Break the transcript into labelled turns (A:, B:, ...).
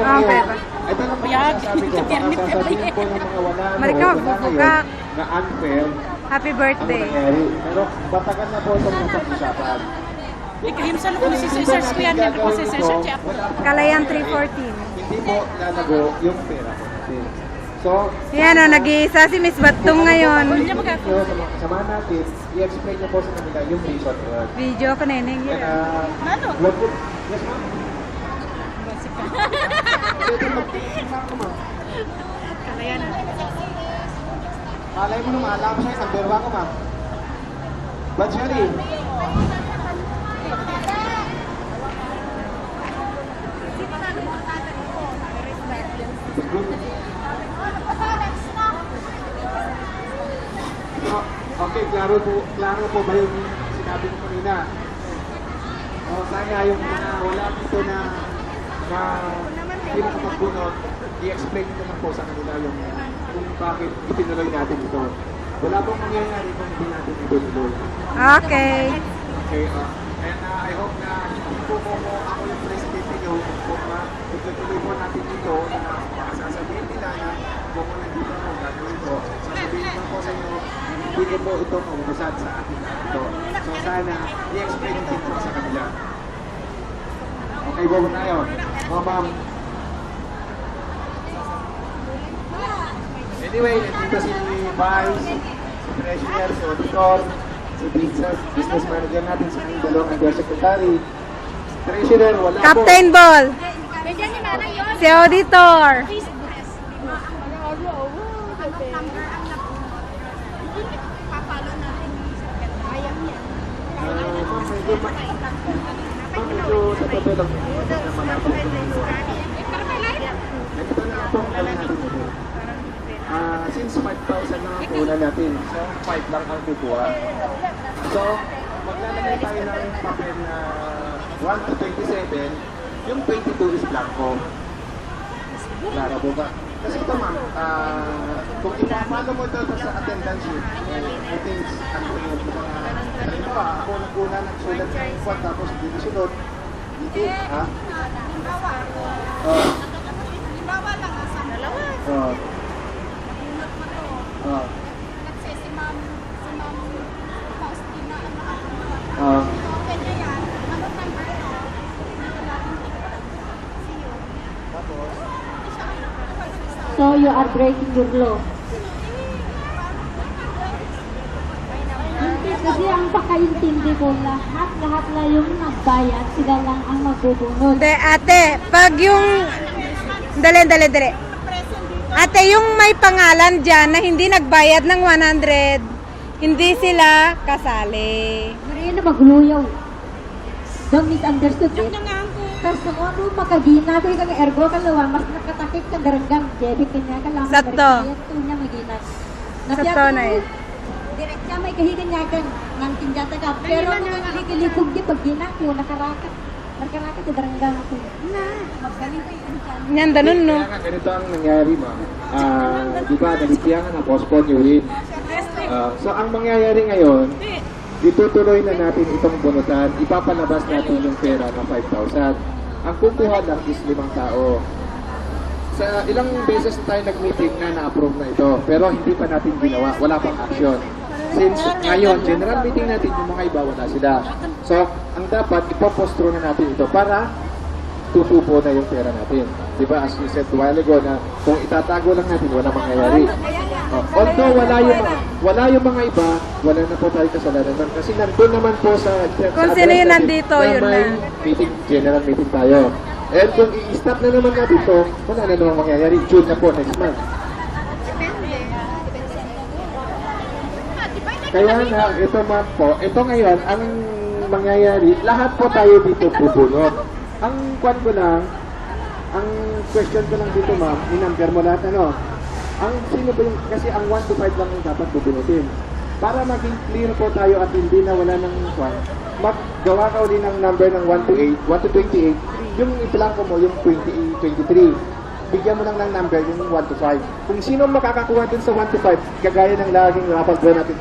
A: Okay.
B: Ito lang po sabi ko, baka sasabihin po ng mga wala
A: Marika, magbubugak.
B: na unfair
A: Happy
B: ang
A: birthday.
B: nangyari. Pero batakan na po itong napag-usapan.
C: Ikrem sa loob si Sir Kuya niya ko si Sir Siya.
A: Kalayan 314.
B: Hindi po lalago yung pera po natin. So,
A: Yan o, nag-iisa si Miss Batong ngayon.
B: Sa mga kasama natin, i-explain niyo po sa kanila yung reason yun.
A: Video ko neneng.
B: And,
C: Ano?
B: yes ma'am?
C: Kalayan.
B: Malay mo naman, alam mo siya, isang berwa ko ma'am. But Sherry, okay, klaro po ba yung sinabi ko kanina? Sana yung mga wala dito na hindi nakapagbunot, i-explain ko lang po sa kanila yung kung bakit itinuloy natin ito. Wala pong mangyayari kung hindi natin itutuloy.
A: Okay.
B: Okay, and I hope na hindi po ako yung presidente nyo kung itutuloy po natin ito na sasabihin nila na kung nandito ako gagawin ko. Sasabihin ko po sa inyo, hindi ko po ito maubusad sa akin na ito. So sana i-explain din po sa kanila. Okay, bobo tayo. Mga ma'am. Anyway, nandito si Vice, si Treasurer, si Auditor, si Business Manager natin, si dalawang Undersecretary. Treasurer, wala po.
A: Captain Ball.
C: Bigyan ni Manang yun.
A: Si Auditor.
C: Papalo natin yung ayaw niya.
B: Medyo sa tabi lang. Ganito na lang po ang gawin natin ito. Since 5,000 lang ang kunan natin, so 5 lang ang kukuha. So, maglalagay tayo ng papel na 1 to 27, yung 22 is blanco. Clara po ba? Kasi ito ma'am, kung ipapalo mo ito sa attendance sheet, I think, ano yun, kanina pa, ako naguna nagsulat ng kwan, tapos hindi sunod. Dito, ha?
C: Bawa lang sa dalawa. Bunot mo to. Kasi si Ma'am Faustina, okay na yan. Ano number to?
D: So you are breaking your law. Hindi, kasi ang pakaintindi ko, lahat na yung nagbayad, sila lang ang magbubunod.
A: Hindi, ate, pag yung... Dali. Ate, yung may pangalan dyan na hindi nagbayad ng 100, hindi sila kasali.
D: Hindi na magluyaw. Don't misunderstood it. Kasi ano makagina ko yung ergo kalawa, mas nakatakip ka daranggang, jebi kanya ka lang.
A: Sakto.
D: Ito niya maginas.
A: Sakto na eh.
D: Direct siya may kahiganyagan ng tinjata ka. Pero nung nakikilikog di pag ginako, nakarakat sa daranggang ako. Magaling ko yung tiyan.
A: Yan, ganun no.
B: Kaya nga, ganito ang nangyari ma'am. Di ba, nalitiyangan na postpone yung rin. So, ang mangyayari ngayon, itutuloy na natin itong bunutan, ipapalabas natin yung pera na 5,000. Ang kukuha lang is 5 tao. Sa ilang beses tayo nag-meeting na na-approve na ito, pero hindi pa natin ginawa, wala pang action. Since ngayon, general meeting natin, yung mga iba, wala sila. So, ang dapat, ipopostro na natin ito para tutupo na yung pera natin. Diba, as you said a while ago na kung itatago lang natin, wala mangyayari. Although wala yung mga iba, wala na po tayo kasalanan kasi nandun naman po sa
A: Kung sino yung nandito, yun na.
B: Meeting, general meeting tayo. And kung i-stop na naman natin to, wala na naman mangyayari. June na po, next month. Kaya na, ito ma'am po, ito ngayon, ang mangyayari, lahat po tayo dito bubunot. Ang kwan ko lang, ang question ko lang dito ma'am, in-number mo lahat ano? Ang sino ba yung, kasi ang 1 to 5 lang yung dapat bubunutin. Para maging clear po tayo at hindi na wala ng kwan, maggawa ka uli ng number ng 1 to 8, 1 to 28, yung i-blanco mo yung 23. Bigyan mo lang ng number yung 1 to 5. Kung sino makakakuha dun sa 1 to 5, kagaya ng laging rapag natin,